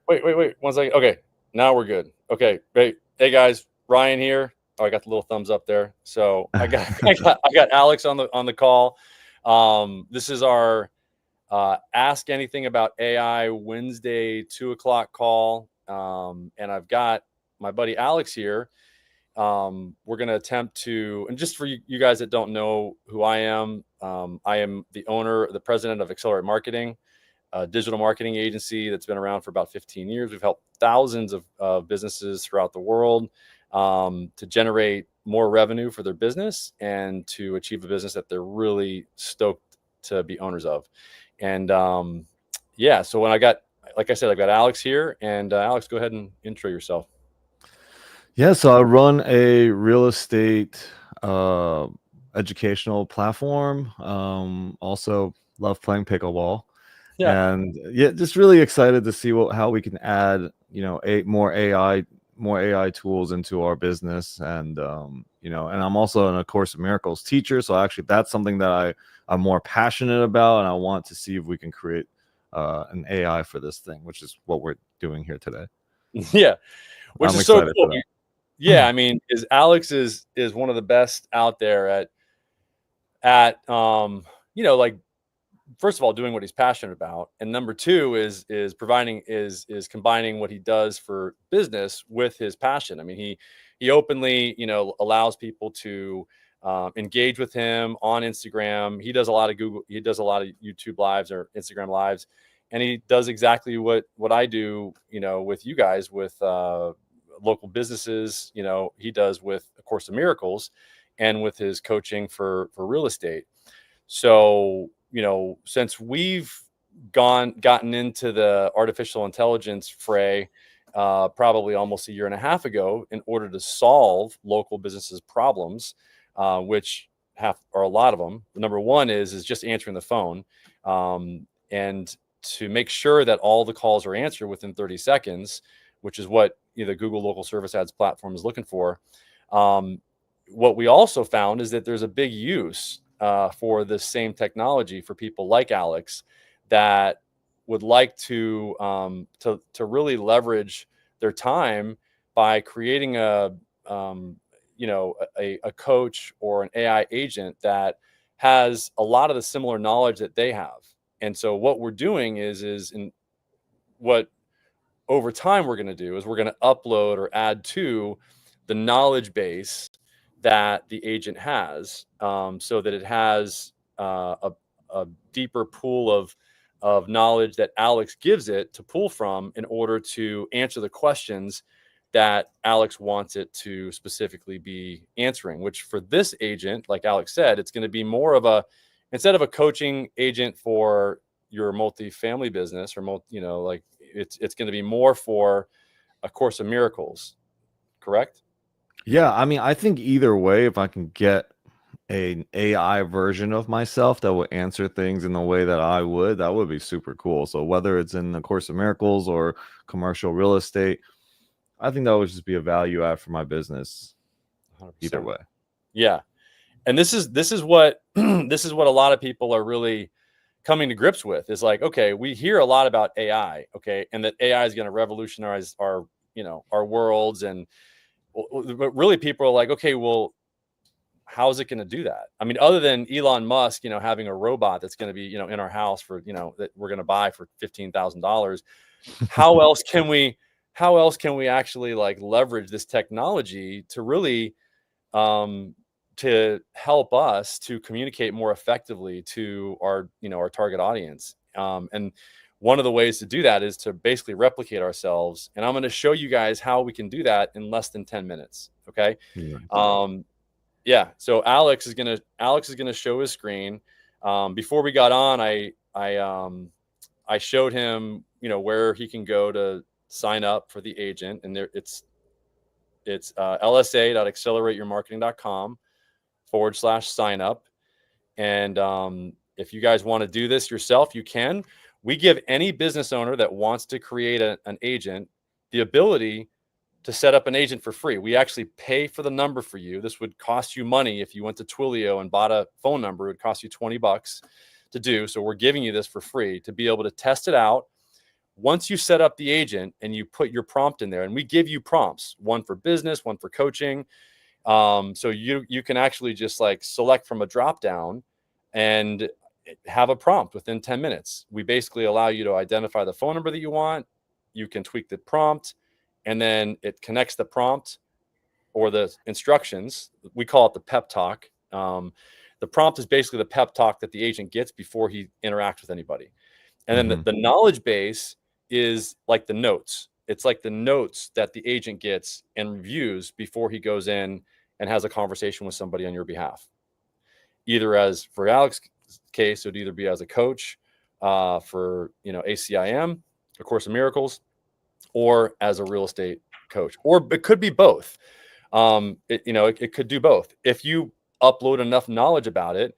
Wait. 1 second. Okay, now we're good. Okay, great. Hey guys, Ryan here. Oh, I got the little thumbs up there. So I got I got Alex on the call. This is our Ask Anything About AI Wednesday 2 o'clock call. And I've got my buddy Alex here. We're going to attempt to, and just for you guys that don't know who I am the president of Accelerate Marketing, a digital marketing agency that's been around for about 15 years. We've helped thousands of businesses throughout the world to generate more revenue for their business and to achieve a business that they're really stoked to be owners of. And yeah, so when like I said, I got Alex here, and Alex, go ahead and intro yourself. Yeah, so I run a real estate educational platform. Also love playing pickleball. Yeah. And yeah, just really excited to see how we can add, more AI tools into our business. And and I'm also a Course of Miracles teacher, so actually that's something that I'm more passionate about, and I want to see if we can create an AI for this thing, which is what we're doing here today. Yeah, which I'm is so excited cool. for that. Yeah, I mean, Alex is one of the best out there at like, first of all, doing what he's passionate about, and number two is combining what he does for business with his passion. I mean, he openly allows people to engage with him on Instagram. He does a lot of YouTube lives or Instagram lives, and he does exactly what I do with you guys, with local businesses. He does with A Course of Miracles and with his coaching for real estate. So since we've gotten into the artificial intelligence fray probably almost a year and a half ago, in order to solve local businesses' problems, which are a lot of them. Number one is just answering the phone, and to make sure that all the calls are answered within 30 seconds, which is what the Google Local Service Ads platform is looking for. What we also found is that there's a big use for this same technology for people like Alex that would like to really leverage their time by creating a coach or an AI agent that has a lot of the similar knowledge that they have. And so what we're doing is what over time we're going to do is we're going to upload or add to the knowledge base that the agent has, so that it has a deeper pool of knowledge that Alex gives it to pull from in order to answer the questions that Alex wants it to specifically be answering. Which for this agent, like Alex said, it's going to be more of instead of a coaching agent for your multifamily business, or like it's going to be more for A Course of Miracles, correct? Yeah, I mean, I think either way, if I can get an AI version of myself that would answer things in the way that would be super cool. So whether it's in the Course of Miracles or commercial real estate, I think that would just be a value add for my business. 100%. Either way. Yeah. And this is what this is what a lot of people are really coming to grips with, is like, okay, we hear a lot about AI, okay, and that AI is going to revolutionize our worlds, but really people are like, okay, well, how is it going to do that? I mean, other than Elon Musk, having a robot that's going to be, in our house for, that we're going to buy for $15,000. How else can we actually like leverage this technology to really, to help us to communicate more effectively to our target audience? And one of the ways to do that is to basically replicate ourselves. And I'm going to show you guys how we can do that in less than 10 minutes. Okay. Yeah. So Alex is gonna show his screen. Before we got on, I showed him, where he can go to sign up for the agent, and there it's lsa.accelerateyourmarketing.com/sign up. And if you guys want to do this yourself, you can. We give any business owner that wants to create an agent the ability to set up an agent for free. We actually pay for the number for you. This would cost you money if you went to Twilio and bought a phone number. It would cost you $20 to do. So we're giving you this for free to be able to test it out. once you set up the agent and you put your prompt in there, and we give you prompts, one for business, one for coaching. So you can actually just like select from a drop down and have a prompt within 10 minutes. We basically allow you to identify the phone number that you want. You can tweak the prompt, and then it connects the prompt or the instructions. We call it the pep talk. The prompt is basically the pep talk that the agent gets before he interacts with anybody. And then the knowledge base is like the notes. It's like the notes that the agent gets and reviews before he goes in and has a conversation with somebody on your behalf. Either as for Alex's case, it would either be as a coach for ACIM, A Course in Miracles, or as a real estate coach, or it could be both. It could do both if you upload enough knowledge about it,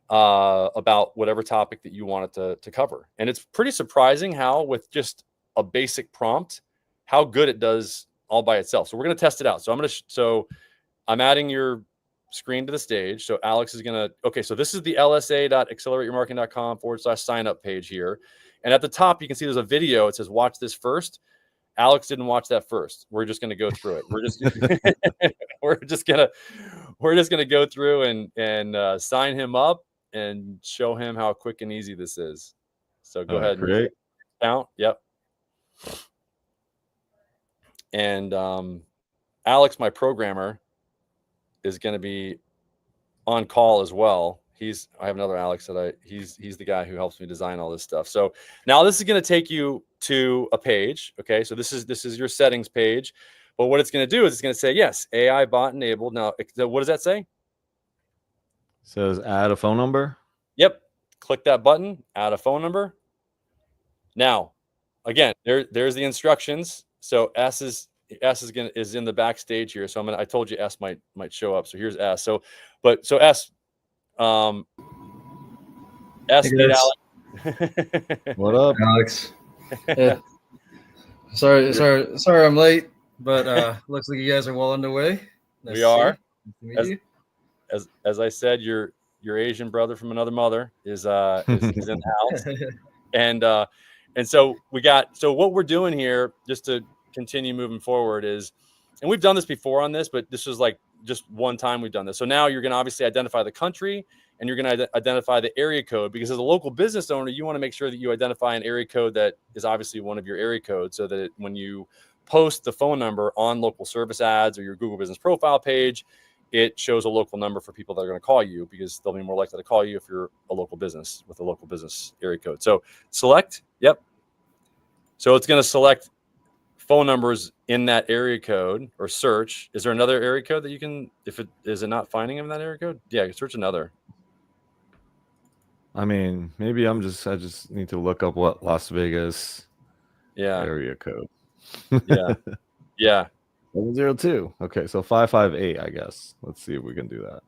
about whatever topic that you want it to cover. And it's pretty surprising how, with just a basic prompt, how good it does all by itself. So we're going to test it out. So I'm adding your screen to the stage. So Alex is going to, okay, so this is the lsa.accelerateyourmarketing.com/sign up page here. And at the top, you can see there's a video. It says, watch this first. Alex didn't watch that first. We're just going to go through it. We're just gonna go through and sign him up and show him how quick and easy this is. So go ahead and count. Yep. And Alex, my programmer, is going to be on call as well. I have another Alex he's the guy who helps me design all this stuff. So now this is going to take you to a page. Okay. So this is your settings page, but what it's going to do is it's going to say, yes, AI bot enabled. Now, what does that say? It says add a phone number. Yep. Click that button, add a phone number. Now, again, there's the instructions. So S is in the backstage here. So I told you S might show up. So here's S. So S, Hey, Alex. What up, Alex? Yeah. Sorry, I'm late, but looks like you guys are well underway. Nice we are. Nice to meet you. As I said, your Asian brother from another mother is in the house, and so what we're doing here, just to continue moving forward, is, and we've done this before on this, but this was like just one time we've done this. So now you're going to obviously identify the country, and you're going to identify the area code, because as a local business owner, you want to make sure that you identify an area code that is obviously one of your area codes, so that when you post the phone number on local service ads or your Google Business Profile page, it shows a local number for people that are going to call you, because they'll be more likely to call you if you're a local business with a local business area code. So select, yep. So it's going to select phone numbers in that area code, or search. Is there another area code that you can, is it not finding him in that area code? Yeah, search another. I mean, maybe I just need to look up what Las Vegas area code. Yeah. 702. Okay, so 558, I guess. Let's see if we can do that.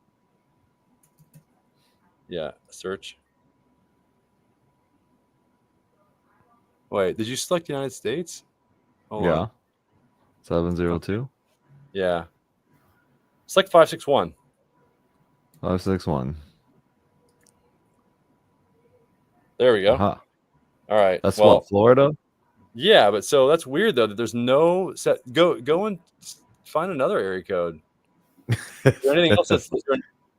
Yeah, search. Wait, did you select the United States? Hold on. 702. Okay. Yeah. Select 561. 561. There we go. All right. That's what, Florida? Yeah, but so that's weird though that there's no set. Go and find another area code. Is there anything else? Is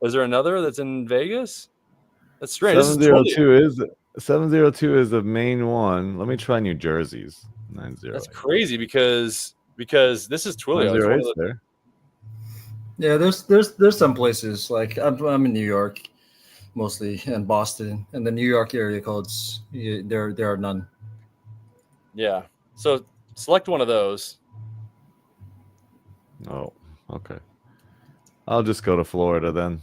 there another that's in Vegas? That's strange. 702 is the main one. Let me try New Jersey's 90. That's crazy because this is Twilio. There. Yeah, there's some places, like I'm in New York mostly, and Boston, and the New York area codes, there are none. Yeah. So select one of those. Oh, okay. I'll just go to Florida then.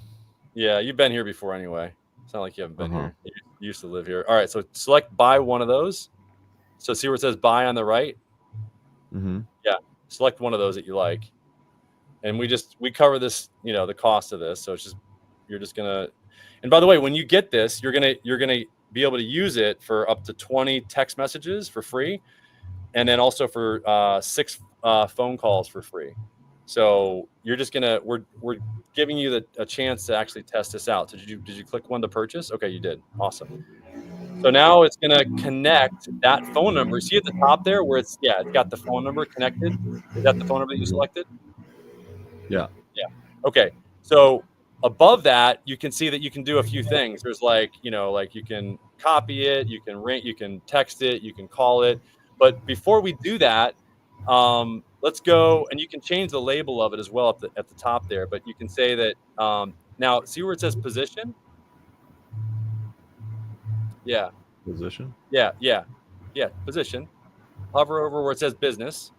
Yeah, you've been here before anyway. It's not like you haven't been here. You used to live here. All right, so select buy one of those. So see where it says buy on the right? Mm-hmm. Yeah, select one of those that you like. And we cover this, the cost of this. So it's just, you're just gonna, and by the way, when you get this, you're gonna be able to use it for up to 20 text messages for free, and then also for 6 phone calls for free. So you're just we're giving you a chance to actually test this out. Did you click one to purchase? Okay, you did. Awesome. So now it's going to connect that phone number. See at the top there where it's got the phone number connected. Is that the phone number that you selected? Yeah. Yeah. Okay. So above that, you can see that you can do a few things. There's like you can copy it, you can text it, you can call it. But before we do that, let's go, and you can change the label of it as well at the top there. But you can say that now. See where it says position? Yeah. Position. Yeah. Position. Hover over where it says business.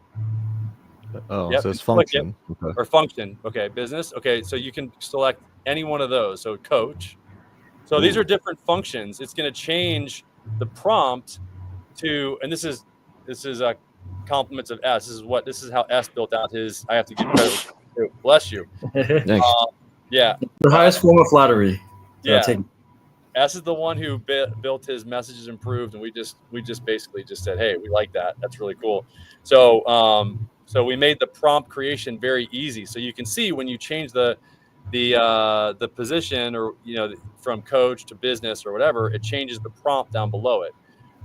Oh, it Yep. says Click it. function. Okay. Or function. Okay. Business. Okay. So you can select any one of those. So coach. So these are different functions. It's going to change the prompt to, and this is compliments of S. This is how S built out his. I have to give credit. Bless you. Thanks. Yeah. The highest form of flattery. Yeah. S is the one who built his messages improved, and we just basically just said, hey, we like that. That's really cool. So so we made the prompt creation very easy. So you can see when you change the position, or from coach to business or whatever, it changes the prompt down below it.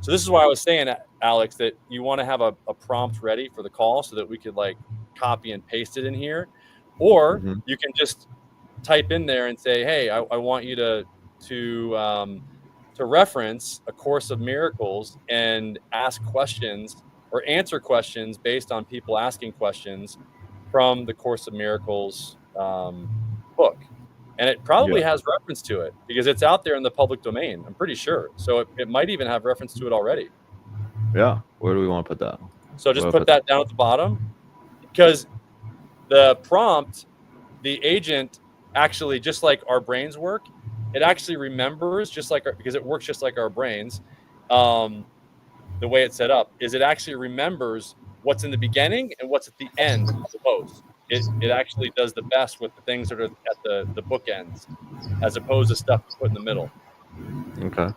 So this is why I was saying, Alex, that you want to have a prompt ready for the call so that we could like copy and paste it in here, or you can just type in there and say, hey, I want you to reference A Course of Miracles and ask questions or answer questions based on people asking questions from the Course of Miracles book. And it probably has reference to it because it's out there in the public domain, I'm pretty sure. So it might even have reference to it already. Yeah. Where do we want to put that? So just put that down at the bottom, because the prompt, the agent actually, just like our brains work, it actually remembers because it works just like our brains. The way it's set up is it actually remembers what's in the beginning and what's at the end the most. It actually does the best with the things that are at the bookends, as opposed to stuff put in the middle. Okay.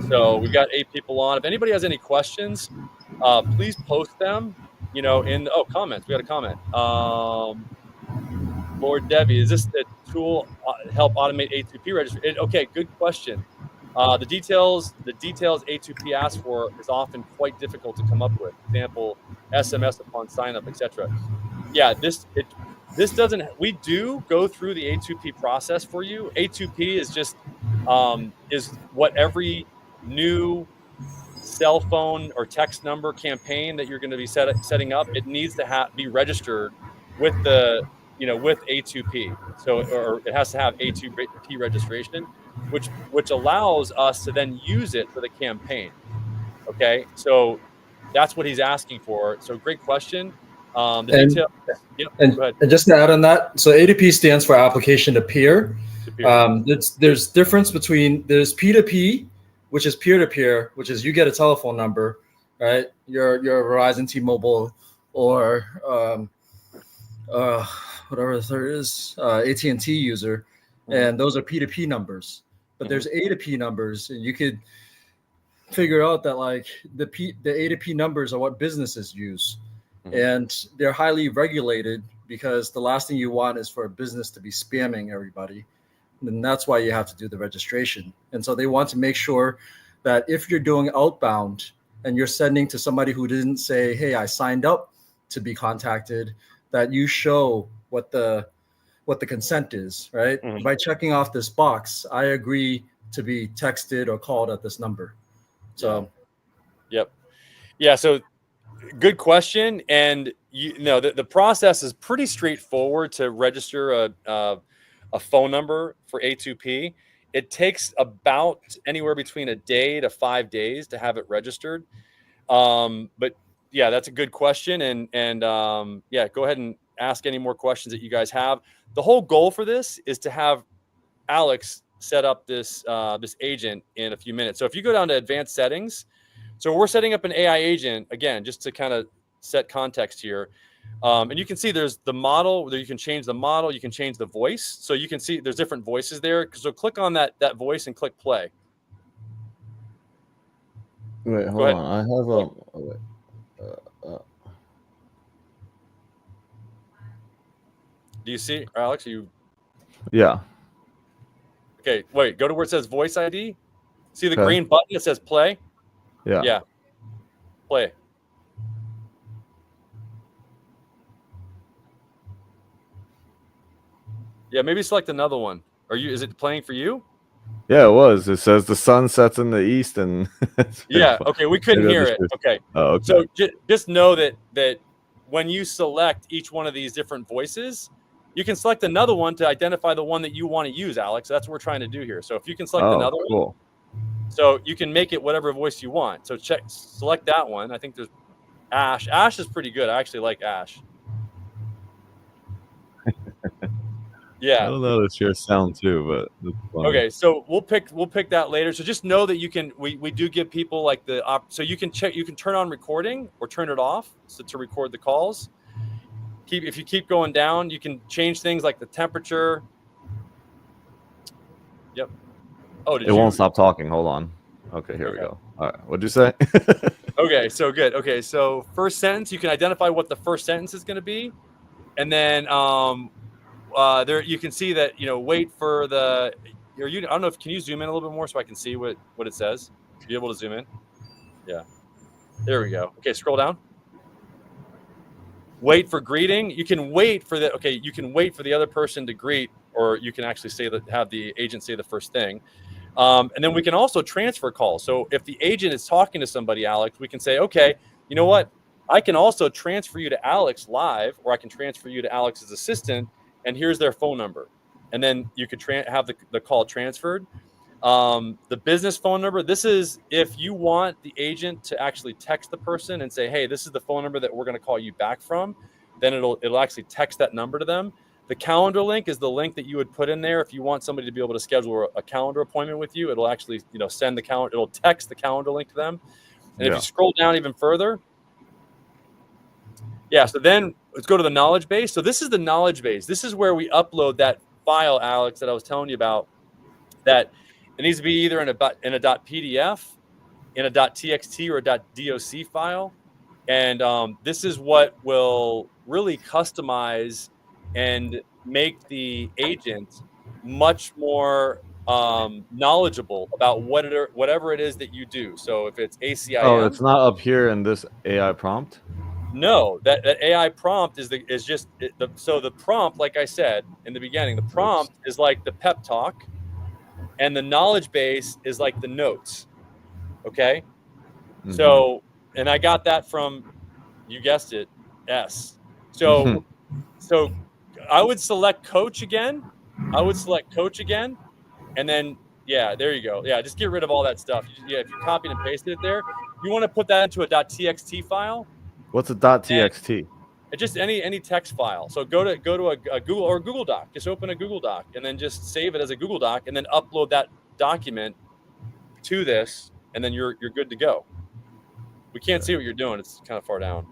So we've got 8 people on. If anybody has any questions, please post them. Comments. We got a comment. Lord Debbie, is this the tool help automate A2P registry? Okay, good question. The details A2P asks for is often quite difficult to come up with. Example, SMS upon sign up, etc. Yeah, this doesn't. We do go through the A2P process for you. A2P is just is what every new cell phone or text number campaign that you're going to be setting up, it needs to be registered with with A2P. So, or it has to have A2P registration, which allows us to then use it for the campaign. Okay, so that's what he's asking for. So great question. Details. Yep, go ahead. And just to add on that, so A2P stands for application to peer. There's difference between there's P2P, which is peer-to-peer, which is you get a telephone number, right? You're a Verizon, T-Mobile, or whatever the third is, AT&T user, and those are P2P numbers. But there's A2P numbers, and you could figure out that like the A2P numbers are what businesses use, and they're highly regulated because the last thing you want is for a business to be spamming everybody. And that's why you have to do the registration. And so they want to make sure that if you're doing outbound and you're sending to somebody who didn't say, hey, I signed up to be contacted, that you show what the consent is, right? By checking off this box, I agree to be texted or called at this number. So yep. Yeah, so good question. And the process is pretty straightforward to register a phone number for A2P. It takes about anywhere between a day to 5 days to have it registered. But yeah, that's a good question. And go ahead and ask any more questions that you guys have. The whole goal for this is to have Alex set up this agent in a few minutes. So if you go down to advanced settings, so we're setting up an AI agent, again, just to kind of set context here. And you can see there's the model, you can change the model, you can change the voice. So you can see there's different voices there. So click on that voice and click play. Wait, hold on. I have do you see, Alex? Yeah. Okay, wait, go to where it says voice ID. See the Okay. green button that says play? Yeah. Yeah. Play. Yeah, maybe select another one. Is it playing for you? Yeah, it was. It says the sun sets in the east, and yeah. Okay, we couldn't hear it. Okay. Oh, okay. So just know that when you select each one of these different voices, you can select another one to identify the one that you want to use, Alex. That's what we're trying to do here. So if you can select another one, so you can make it whatever voice you want. So select that one. I think there's Ash. Ash is pretty good. I actually like Ash. Yeah. I don't know. It's your sound too, but it's funny. Okay, so we'll pick that later. So just know that you can we do give people like the so you can turn on recording or turn it off to record the calls. If you keep going down, you can change things like the temperature. Yep. Oh, it won't stop talking. Hold on. Okay, here we go. All right. What'd you say? Okay, so good. Okay, so first sentence, you can identify what the first sentence is going to be, and then there you can see that wait for the. I don't know if can you zoom in a little bit more so I can see what it says. Be able to zoom in. Yeah. There we go. Okay, scroll down. Wait for greeting. You can wait for you can wait for the other person to greet, or you can actually have the agent say the first thing. And then we can also transfer calls. So if the agent is talking to somebody, Alex, we can say, okay, you know what? I can also transfer you to Alex live, or I can transfer you to Alex's assistant, and here's their phone number. And then you could have the call transferred. The business phone number, this is if you want the agent to actually text the person and say, hey, this is the phone number that we're going to call you back from, then it'll actually text that number to them. The calendar link is the link that you would put in there if you want somebody to be able to schedule a calendar appointment with you. It'll actually send the calendar, it'll text the calendar link to them. And if you scroll down even further, so then let's go to the knowledge base. So this is the knowledge base. This is where we upload that file, Alex, that I was telling you about, that it needs to be either in a .pdf, in a .txt, or a .doc file. And this is what will really customize and make the agent much more knowlegeable about whatever it is that you do. So if it's ACIM. Oh, it's not up here in this AI prompt? No, that AI prompt so the prompt, like I said in the beginning, the prompt is like the pep talk, and the knowledge base is like the notes. Okay. Mm-hmm. So, and I got that from, you guessed it, S. So, so I would select coach again. And then, there you go. Yeah. Just get rid of all that stuff. If you copied and pasted it there, you want to put that into a .txt file. What's a .txt? Just any text file. So go to a Google or Google Doc. Just open a Google Doc and then just save it as a Google Doc and then upload that document to this, and then you're good to go. We can't see what you're doing. It's kind of far down.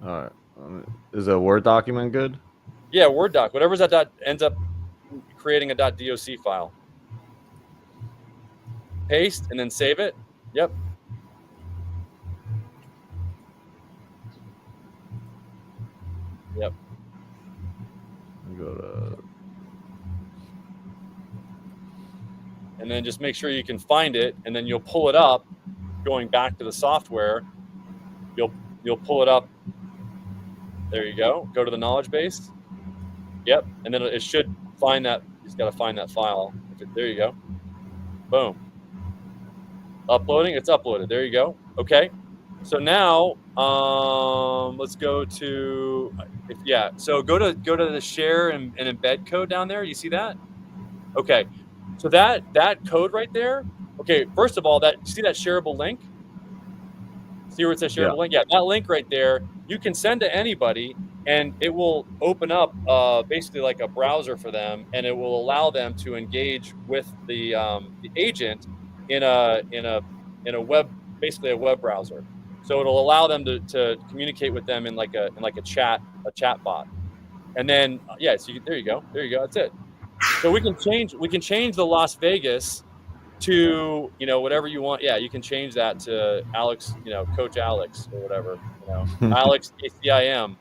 All right. Is a Word document good? Yeah, Word doc. Whatever's that ends up creating a .doc file. Paste and then save it. Yep. Yep. Go to... And then just make sure you can find it, and then you'll pull it up. Going back to the software, you'll pull it up. There you go. Go to the knowledge base. Yep, and then it should find that. You just got to find that file. There you go. Boom. Uploading. It's uploaded. There you go. Okay. So now let's go to So go to the share and embed code down there. You see that? Okay. So that code right there. Okay. First of all, see that shareable link? See where it says shareable link? Yeah, that link right there, you can send to anybody, and it will open up basically like a browser for them, and it will allow them to engage with the agent in a web, basically a web browser. So it'll allow them to communicate with them in like a chat bot. And then so there you go. That's it. So we can change the Las Vegas to whatever you want. Yeah, you can change that to Alex, Coach Alex or whatever, Alex ACIM,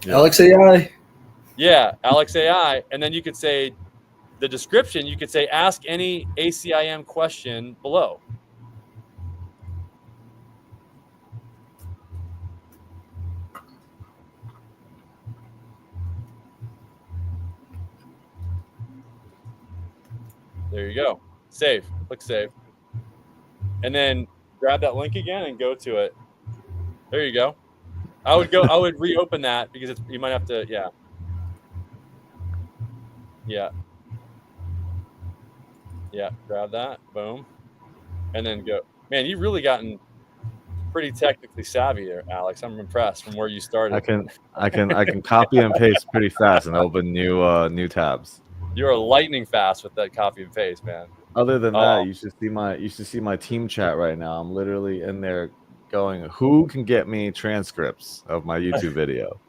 Alex AI. Yeah, Alex AI, and then you could say the description, you could say, ask any ACIM question below. There you go. Save. Click save. And then grab that link again and go to it. There you go. I would reopen that because you might have to, yeah. Grab that, boom, and then go. Man, you've really gotten pretty technically savvy there, Alex. I'm impressed from where you started. I can copy and paste pretty fast and open new tabs. You're lightning fast with that copy and paste, man. Other than that, you should see my team chat right now. I'm literally in there going, who can get me transcripts of my YouTube video?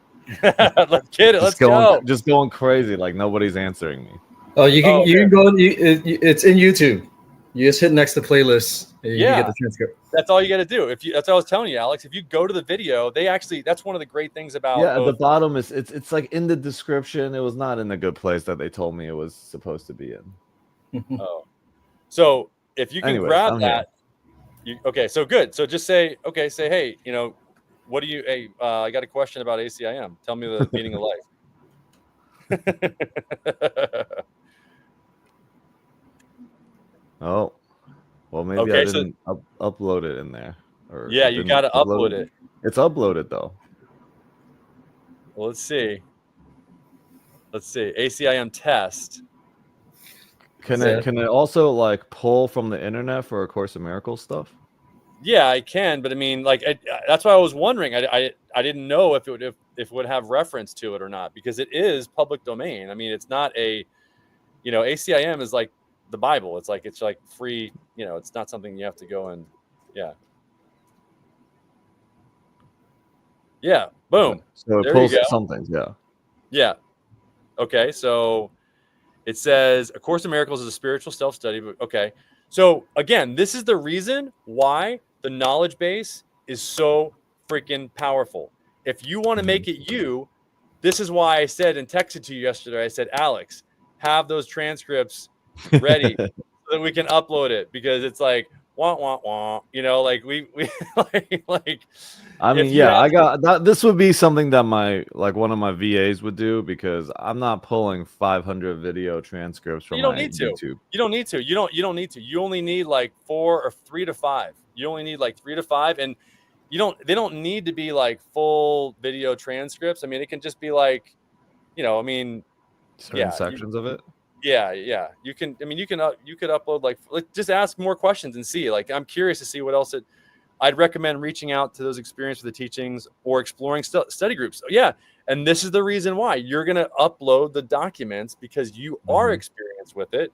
Let's get it. Let's go. Just going crazy, like nobody's answering me. Oh, you can go. It's in YouTube. You just hit next to playlists and you get the transcript. That's all you got to do. That's what I was telling you, Alex. If you go to the video, that's one of the great things about. Yeah, at the bottom is it's like in the description. It was not in the good place that they told me it was supposed to be in. Oh, so if you can grab that, so good. So just say, hey, what do you? Hey, I got a question about ACIM. Tell me the meaning of life. Oh, well, maybe I didn't upload it in there. Or you got to upload it. It's uploaded though. Well, let's see. ACIM test. Can it also like pull from the internet for A Course in Miracles stuff? Yeah, I can, but I mean, like, that's why I was wondering. I didn't know if it would have reference to it or not, because it is public domain. I mean, it's not ACIM is like the Bible. It's like free. It's not something you have to go and boom. So it pulls some things. Yeah. Okay, so it says A Course in Miracles is a spiritual self-study. But okay, so again, this is the reason why the knowledge base is so freaking powerful. If you want to make it this is why I said and texted to you yesterday. I said, Alex, have those transcripts ready so that we can upload it, because it's like wah wah wah. Like we like. I mean, I got that. This would be something that one of my VAs would do, because I'm not pulling 500 video transcripts from YouTube. You don't need to. You don't need to. You only need like 4 or 3 to 5. You only need like 3 to 5, and they don't need to be like full video transcripts. I mean, it can just be like, certain sections of it. Yeah. You can. I mean, you could upload like just ask more questions and see. Like, I'm curious to see what else I'd recommend reaching out to those experienced with the teachings or exploring study groups. Yeah, and this is the reason why you're going to upload the documents, because you are experienced with it,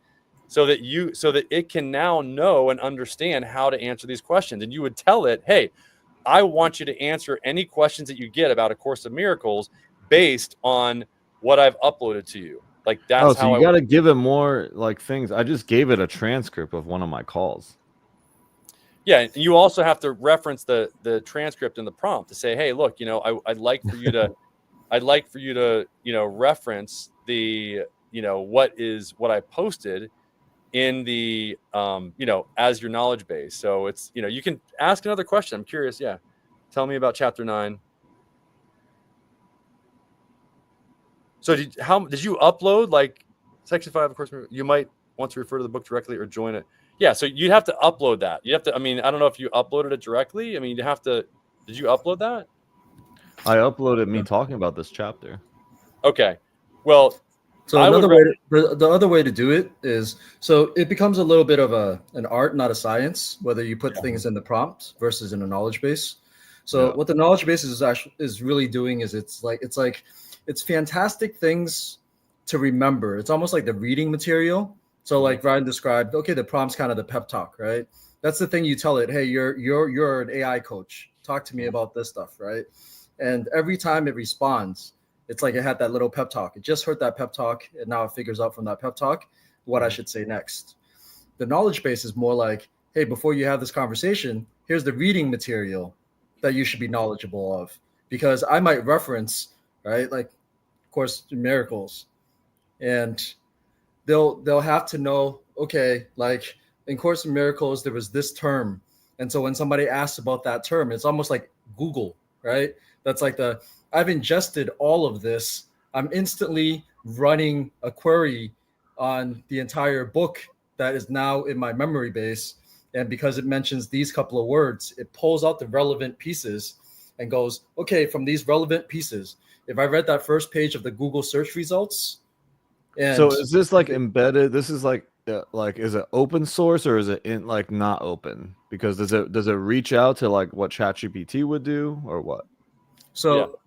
so that it can now know and understand how to answer these questions. And you would tell it, hey, I want you to answer any questions that you get about A Course in Miracles based on what I've uploaded to you. Like, that's how you got to give it more like things. I just gave it a transcript of one of my calls. Yeah, and you also have to reference the transcript in the prompt to say, hey, look, I'd like for you to reference the what I posted in the as your knowledge base. So it's you can ask another question. I'm curious. Yeah, tell me about chapter 9. So did you upload like section 5? Of course, you might want to refer to the book directly or join it. Yeah, so you'd have to upload that. You have to. I mean, I don't know if you uploaded it directly. I mean, you have to. Did you upload that? I uploaded me talking about this chapter. Okay, well, so the other way to do it is, so it becomes a little bit of an art, not a science, whether you put things in the prompt versus in a knowledge base. So what the knowledge base is really doing is it's fantastic things to remember. It's almost like the reading material. So like Ryan described, okay, the prompt's kind of the pep talk, right? That's the thing you tell it, hey, you're an AI coach. Talk to me about this stuff, right? And every time it responds, it's like it had that little pep talk. It just heard that pep talk, and now it figures out from that pep talk what I should say next. The knowledge base is more like, hey, before you have this conversation, here's the reading material that you should be knowledgeable of. Because I might reference, right, like Course in Miracles, and they'll have to know, okay, like in Course in Miracles, there was this term. And so when somebody asks about that term, it's almost like Google, right? That's like I've ingested all of this. I'm instantly running a query on the entire book that is now in my memory base. And because it mentions these couple of words, it pulls out the relevant pieces and goes, okay, from these relevant pieces, if I read that first page of the Google search results, So and is this like embedded? This is like is it open source or is it in like not open? Because does it reach out to like what ChatGPT would do or what? so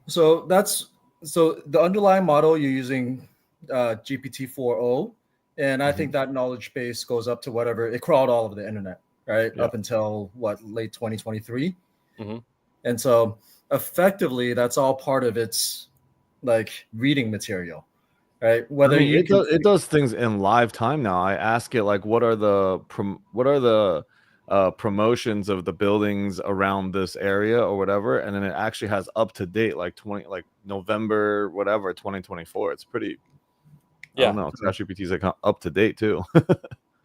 so that's so the underlying model you're using GPT 4.0, and I think that knowledge base goes up to whatever it crawled all over the internet, right? Yeah. Up until what, late 2023. Mhm. And so effectively that's all part of its like reading material, right? I Whether mean, you can it does things in live time now. I ask it like, what are the promotions of the buildings around this area or whatever, and then it actually has up to date like November whatever 2024. It's pretty. I don't Yeah. know. ChatGPT is like up to date too.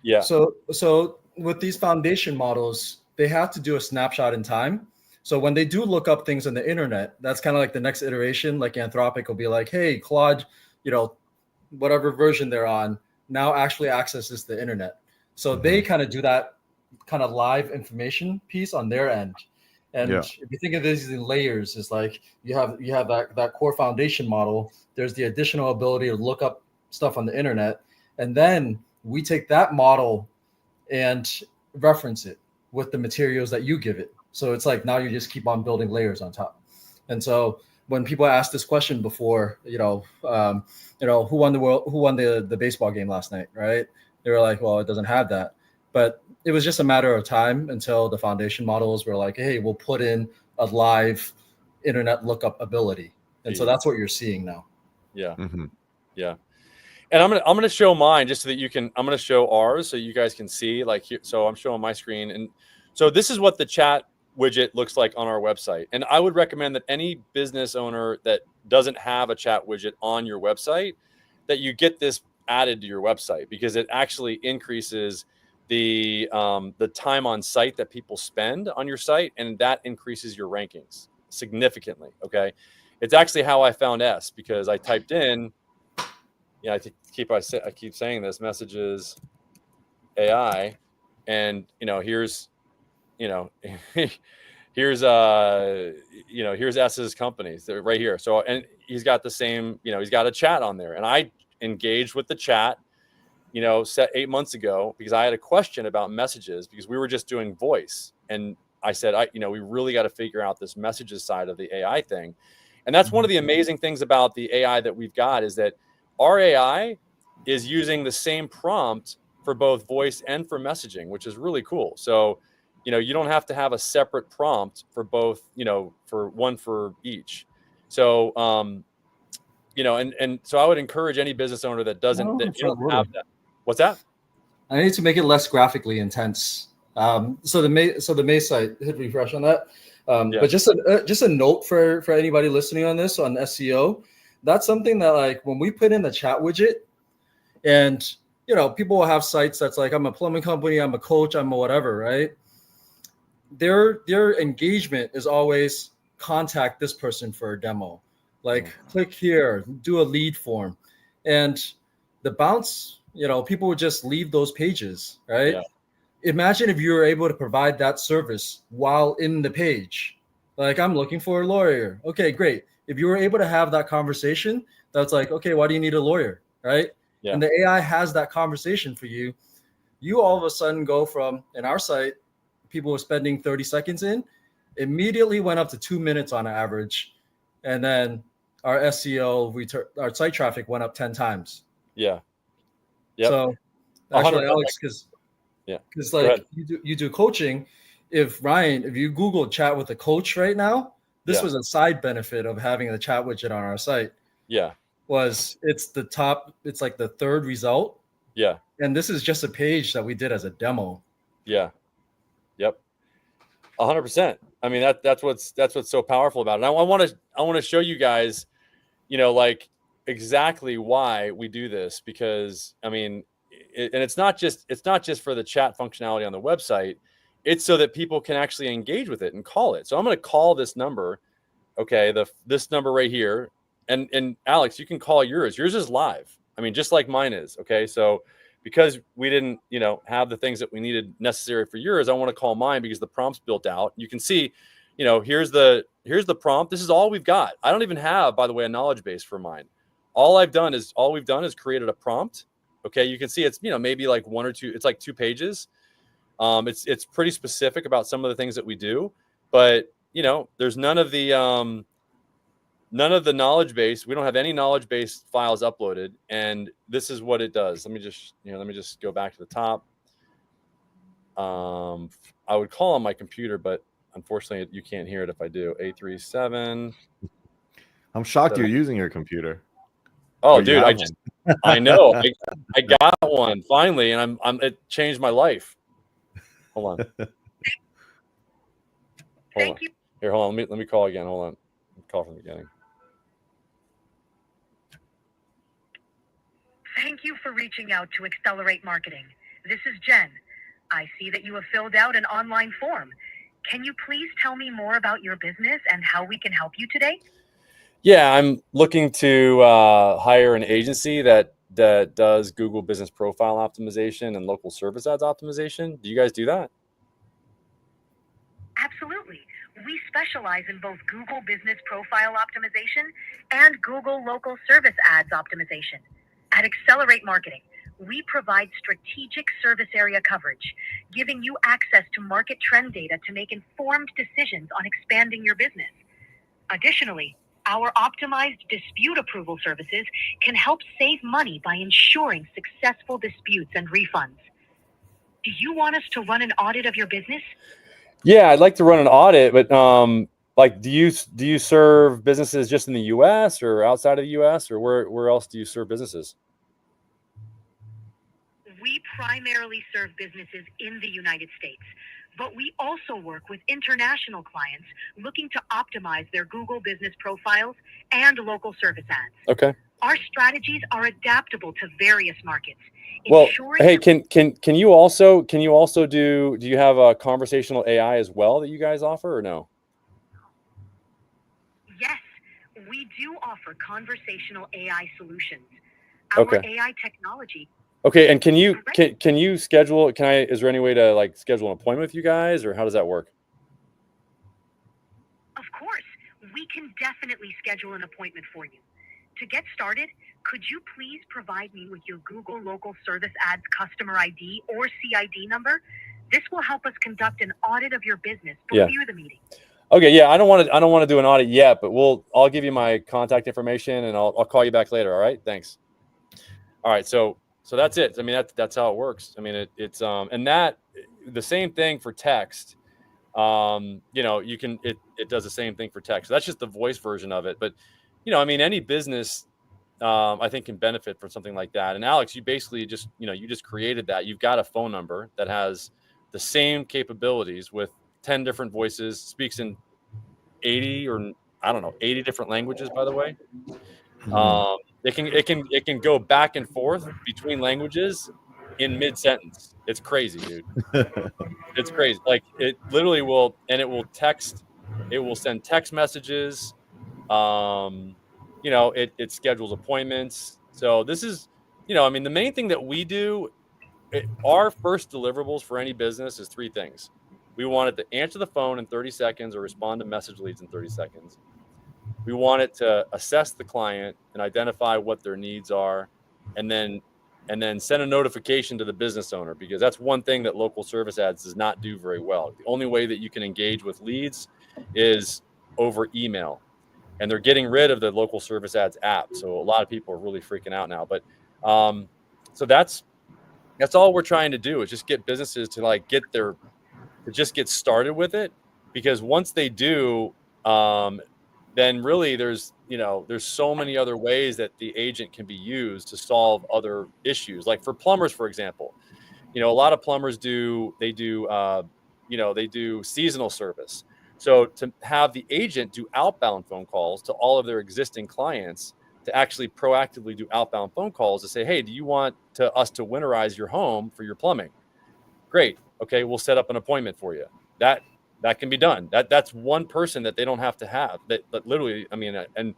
Yeah. So with these foundation models, they have to do a snapshot in time. So when they do look up things on the internet, that's kind of like the next iteration. Like Anthropic will be like, hey, Claude, whatever version they're on now actually accesses the internet. So they kind of do that kind of live information piece on their end. And Yeah. if you think of this in layers, it's like you have that core foundation model. There's the additional ability to look up stuff on the internet, and then we take that model and reference it with the materials that you give it. So it's like now you just keep on building layers on top. And so when people ask this question before, who won the baseball game last night, right? They were like, well, it doesn't have that. But it was just a matter of time until the foundation models were like, hey, we'll put in a live internet lookup ability. And so Jeez. that's what you're seeing now. Yeah. Mm-hmm. Yeah. And I'm gonna show mine just so that you can. I'm gonna show ours so you guys can see. Like here, so I'm showing my screen, and so this is what the chat widget looks like on our website. And I would recommend that any business owner that doesn't have a chat widget on your website, that you get this added to your website, because it actually increases the time on site that people spend on your site, and that increases your rankings significantly. Okay, it's actually how I found S, because I typed in. Yeah, I keep saying this, messages AI, and here's you know here's here's S's companies. They're right here. So, and he's got the same, he's got a chat on there, and I engaged with the chat set 8 months ago, because I had a question about messages, because we were just doing voice, and I said, we really got to figure out this messages side of the AI thing. And that's one of the amazing things about the AI that we've got, is that our AI is using the same prompt for both voice and for messaging, which is really cool. So, you don't have to have a separate prompt for both, for one for each. So, and so I would encourage any business owner that doesn't, that you don't have that. What's that? I need to make it less graphically intense. So the May site, hit refresh on that. Yeah. But just a note for anybody listening on this on SEO, that's something that, like, when we put in the chat widget, and people will have sites that's like, I'm a plumbing company, I'm a coach, I'm a whatever, right? Their engagement is always contact this person for a demo, like click here, do a lead form, and the bounce, people would just leave those pages, right? Yeah. Imagine if you were able to provide that service while in the page. Like, I'm looking for a lawyer. Okay, great. If you were able to have that conversation, that's like, okay, why do you need a lawyer, right? Yeah. And the AI has that conversation for you. You all of a sudden go from, in our site, people were spending 30 seconds in, immediately went up to 2 minutes on average. And then our SEO, our site traffic went up 10 times. Yeah. Yep. So actually, 100%. Alex, Yeah. because like you do coaching. If you Google chat with a coach right now, this was a side benefit of having the chat widget on our site. Yeah. It's like the third result. Yeah. And this is just a page that we did as a demo. Yeah. Yep. 100%. I mean, that's what's so powerful about it. And I want to show you guys, like, exactly why we do this, because I mean, and it's not just for the chat functionality on the website. It's so that people can actually engage with it and call it. So I'm going to call this number, okay, this number right here, and Alex, you can call yours. Yours is live. I mean, just like mine is. Okay, so because we didn't, have the things that we needed necessary for yours, I want to call mine because the prompt's built out. You can see, here's the prompt. This is all we've got. I don't even have, by the way, a knowledge base for mine. All we've done is created a prompt. Okay, you can see it's maybe like one or two. It's like 2 pages. It's pretty specific about some of the things that we do, but there's none of the knowledge base. We don't have any knowledge base files uploaded, and this is what it does. Let me just go back to the top. I would call on my computer, but unfortunately you can't hear it if I do. 837. I'm shocked you're using your computer. Oh, dude, I know. I got one finally, and it changed my life. Hold on. Thank you. Here, hold on. Let me call again. Hold on. Call from the beginning. Thank you for reaching out to Accelerate Marketing. This is Jen. I see that you have filled out an online form. Can you please tell me more about your business and how we can help you today? Yeah, I'm looking to hire an agency that does Google Business Profile Optimization and local service ads optimization. Do you guys do that? Absolutely. We specialize in both Google Business Profile Optimization and Google Local Service Ads Optimization. At Accelerate Marketing, we provide strategic service area coverage, giving you access to market trend data to make informed decisions on expanding your business. Additionally, our optimized dispute approval services can help save money by ensuring successful disputes and refunds. Do you want us to run an audit of your business? Yeah, I'd like to run an audit, but do you serve businesses just in the U.S. or outside of the U.S. or where else do you serve businesses? We primarily serve businesses in the United States, but we also work with international clients looking to optimize their Google business profiles and local service ads. Okay. Our strategies are adaptable to various markets. Well, hey, can you also do you have a conversational AI as well that you guys offer or no? Yes, we do offer conversational AI solutions. Our AI technology. Okay, and can you schedule? Is there any way to schedule an appointment with you guys, or how does that work? Of course, we can definitely schedule an appointment for you. To get started, could you please provide me with your Google Local Service Ads customer ID or CID number? This will help us conduct an audit of your business before the meeting. Okay, yeah, I don't want to do an audit yet, but I'll give you my contact information and I'll call you back later. All right, thanks. All right, so that's it. I mean, that's how it works. I mean, it's and that the same thing for text. You can it does the same thing for text. So that's just the voice version of it. But I mean, any business I think can benefit from something like that. And Alex, you basically just you just created that. You've got a phone number that has the same capabilities with 10 different voices, speaks in 80 or I don't know 80 different languages. By the way, it can go back and forth between languages in mid sentence. It's crazy, dude. It's crazy. Like it literally will, and it will text. It will send text messages. It schedules appointments. So this is, I mean, the main thing that we do, our first deliverables for any business is 3 things. We want it to answer the phone in 30 seconds or respond to message leads in 30 seconds. We want it to assess the client and identify what their needs are, and then send a notification to the business owner, because that's one thing that local service ads does not do very well. The only way that you can engage with leads is over email, and they're getting rid of the local service ads app. So a lot of people are really freaking out now. But so that's all we're trying to do, is just get businesses to just get started with it, because once they do, then really there's so many other ways that the agent can be used to solve other issues. Like for plumbers, for example, a lot of plumbers do seasonal service. So to have the agent do outbound phone calls to all of their existing clients to actually proactively do outbound phone calls to say, hey, do you want us to winterize your home for your plumbing? Great. Okay, we'll set up an appointment for you. That can be done. That's one person that they don't have to have. That literally, I mean, and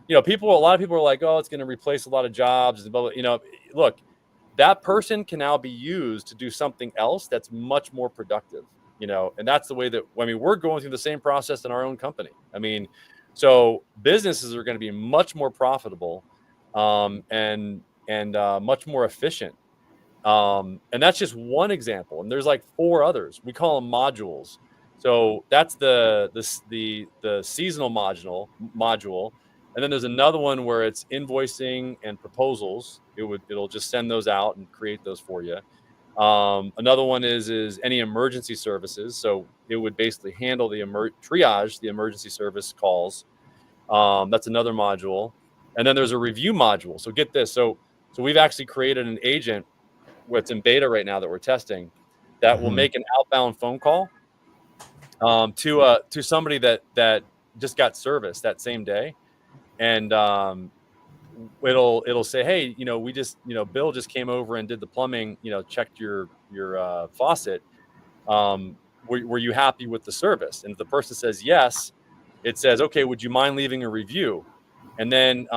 a lot of people are like, oh, it's going to replace a lot of jobs. Look, that person can now be used to do something else that's much more productive. And that's the way that, we're going through the same process in our own company. So businesses are going to be much more profitable, and much more efficient. And that's just one example. And there's like 4 others. We call them modules. So that's the seasonal module. And then there's another one where it's invoicing and proposals. It'll just send those out and create those for you. Another one is any emergency services. So it would basically handle triage the emergency service calls. That's another module. And then there's a review module. So get this. So we've actually created an agent what's in beta right now that we're testing that will make an outbound phone call to somebody that just got service that same day. And it'll say, hey, we just, Bill just came over and did the plumbing, checked your faucet. Were you happy with the service? And if the person says yes, it says, okay, would you mind leaving a review? And then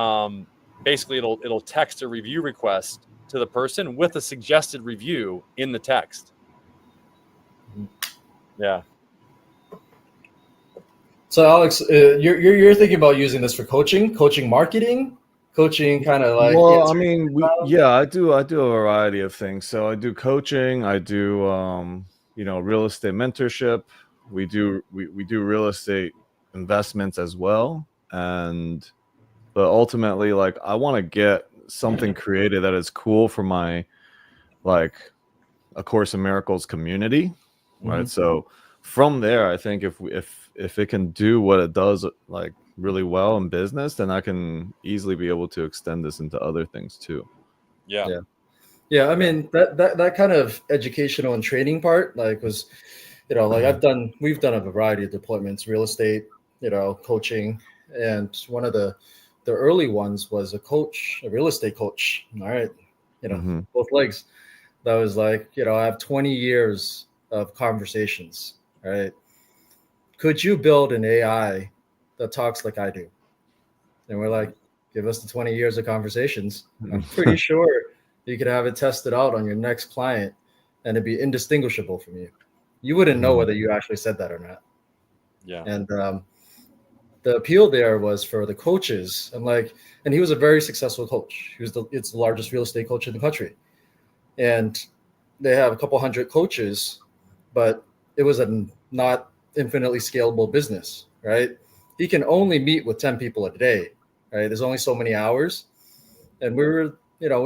basically it'll text a review request to the person with a suggested review in the text. Yeah. So Alex, you're thinking about using this for coaching marketing, kind of like. Well, I do a variety of things. So I do coaching. I do real estate mentorship. We do real estate investments as well. But ultimately, like, I want to get something created that is cool for my, like, A Course in Miracles community, right? So from there, I think if it can do what it does, like, really well in business, then I can easily be able to extend this into other things too. Yeah. I mean, that kind of educational and training part, like, was, like, we've done a variety of deployments, real estate, coaching, and one of the early ones was a real estate coach. All right. Both legs. That was like, I have 20 years of conversations. Right. Could you build an AI that talks like I do? And we're like, give us the 20 years of conversations. I'm pretty sure you could have it tested out on your next client and it'd be indistinguishable from you. You wouldn't know whether you actually said that or not. Yeah. And the appeal there was for the coaches. And he was a very successful coach. It's the largest real estate coach in the country. And they have a couple hundred coaches, but it was a not infinitely scalable business, right? He can only meet with 10 people a day, right? There's only so many hours. And we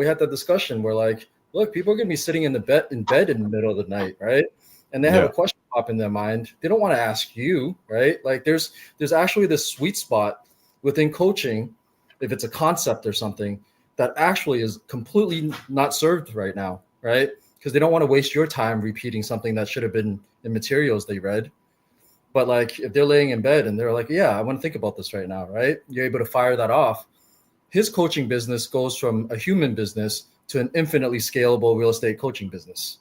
had that discussion where, like, look, people are going to be sitting in bed in the middle of the night, right? And they have a question pop in their mind. They don't want to ask you, right? Like, there's actually this sweet spot within coaching, if it's a concept or something, that actually is completely not served right now, right? Because they don't want to waste your time repeating something that should have been in materials they read. But, like, if they're laying in bed and they're like, yeah, I want to think about this right now, right? You're able to fire that off. His coaching business goes from a human business to an infinitely scalable real estate coaching business.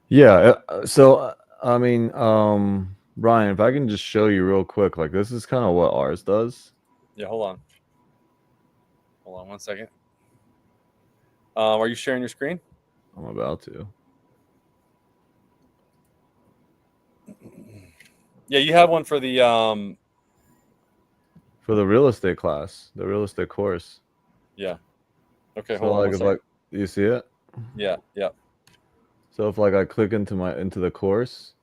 Yeah. So, I mean, Ryan, if I can just show you real quick, like, this is kind of what ours does. Yeah. Hold on 1 second. Are you sharing your screen? I'm about to. Yeah, you have one for the real estate class, the real estate course. Yeah. Okay, So, hold on. like, if, like, you see it? Yeah. So if, like, I click into the course,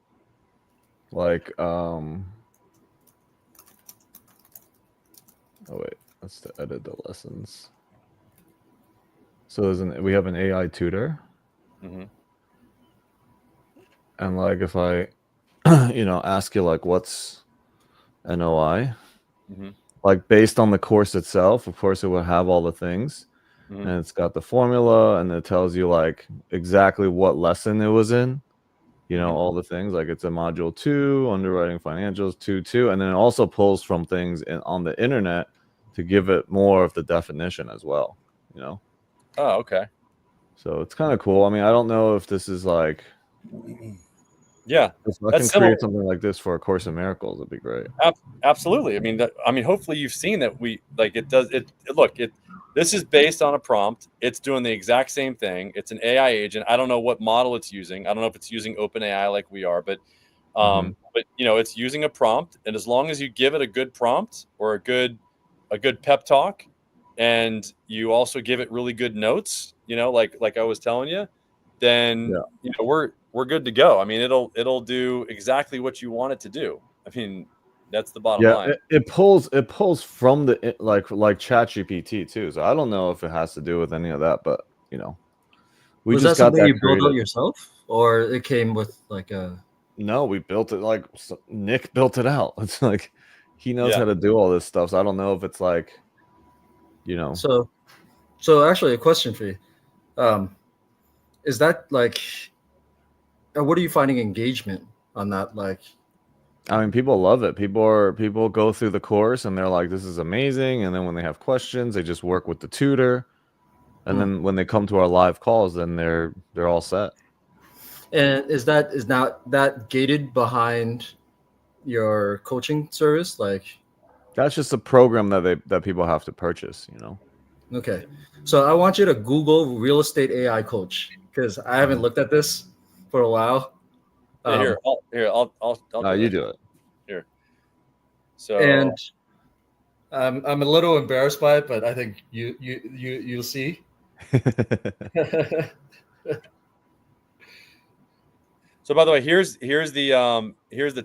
like, oh wait, that's to edit the lessons. So we have an AI tutor. And, like, if I ask you, like, what's NOI, like, based on the course itself, of course it will have all the things, and it's got the formula, and it tells you, like, exactly what lesson it was in, all the things, like, it's a module 2, underwriting financials 2, and then it also pulls from things on the internet to give it more of the definition as well, you know. Oh, okay. So it's kind of cool. I mean, I don't know if this is like, Yeah, if I that's can similar. create something like this for A Course in Miracles, it'd be great. Absolutely. I mean, hopefully you've seen that we like it does it. Look, this is based on a prompt. It's doing the exact same thing. It's an AI agent. I don't know what model it's using. I don't know if it's using OpenAI like we are, but you know, it's using a prompt, and as long as you give it a good prompt or a good pep talk, and you also give it really good notes, you know, like I was telling you, then Yeah. you know we're good to go. I mean, it'll do exactly what you want it to do. I mean, that's the bottom Yeah, line. it pulls from the like ChatGPT too. So I don't know if it has to do with any of that, but you know, we Was just that got something that you built out created. yourself, or it came with like a? No, we built it like Nick built it out. It's like he knows Yeah. how to do all this stuff. So I don't know if it's like, you know, So actually, a question for you. Is that like, what are you finding engagement on that? Like, I mean, people love it. People go through the course and they're like, this is amazing. And then when they have questions, they just work with the tutor. And then when they come to our live calls, then they're all set. and is not that gated behind your coaching service? Like, That's just a program that people have to purchase, you know. okay, so I want you to Google real estate AI coach, because I haven't looked at this for a while. Yeah, I'll No, do you that. do it. Here. So And I'm a little embarrassed by it, but I think you'll see. So by the way, here's the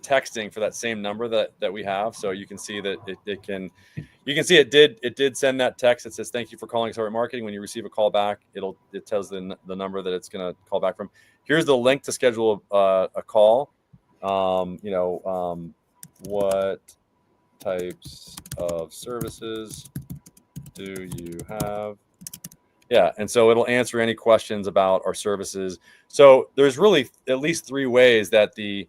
texting for that same number that we have. So you can see that it can, you can see it did send that text that says thank you for calling Accelerate Marketing. When you receive a call back, it tells the number that it's going to call back from. Here's the link to schedule a call. You know, what types of services do you have? Yeah, and so it'll answer any questions about our services. So there's really at least 3 ways that the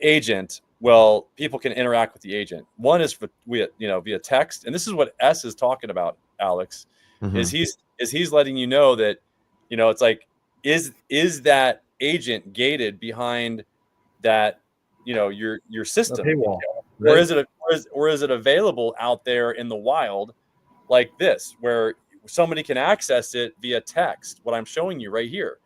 agent, well, people can interact with the agent. One is via text, and this is what S is talking about, Alex, is he's letting you know that, you know, it's like, is that agent gated behind that, you know, your system, paywall, or right? is it available out there in the wild like this, where somebody can access it via text, what I'm showing you right here?